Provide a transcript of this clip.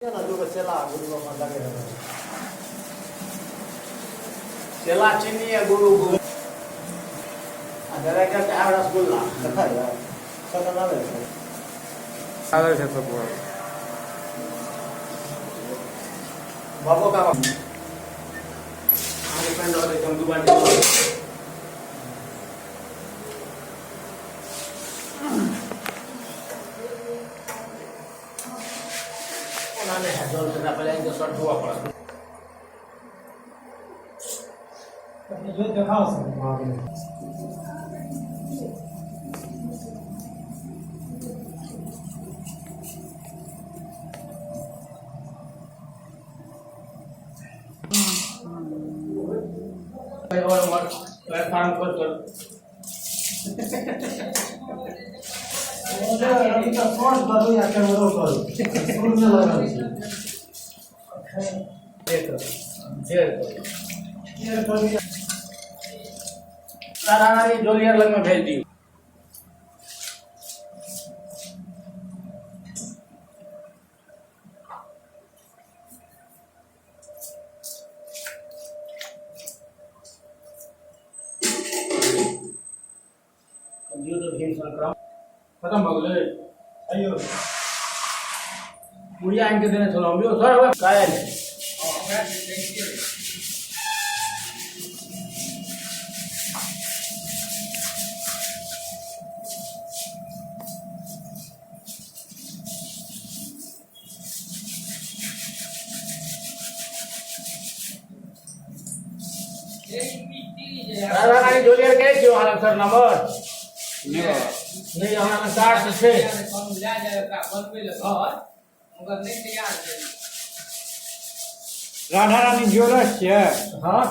ना जो चला गुरु में लगे रहे चला चीनी है गुरु अदर क्या है रसगुल्ला देखा यार सब ना ले सादर से सब हुआ बाबू का आगे पेंड और एकदम दुबारा उन्होंने जल से पहले इनको शॉट हुआ पड़ा जो दिखाओ सर और प्लेटफॉर्म पर कर अभी तक कौन करो या कैमरा करो सुनने लगा देखो देखो ये कभी सारा ये जोलियर लग में भेज दी कंप्यूटर गेम संक्राम खत्म हो गए अयो मुड़िया इनके देने चलो हम सर काय रानी जोलियर के क्यों हाल सर नंबर नहीं हमारा 60 से 6 राधा रानी ज्वेलर्स है हाँ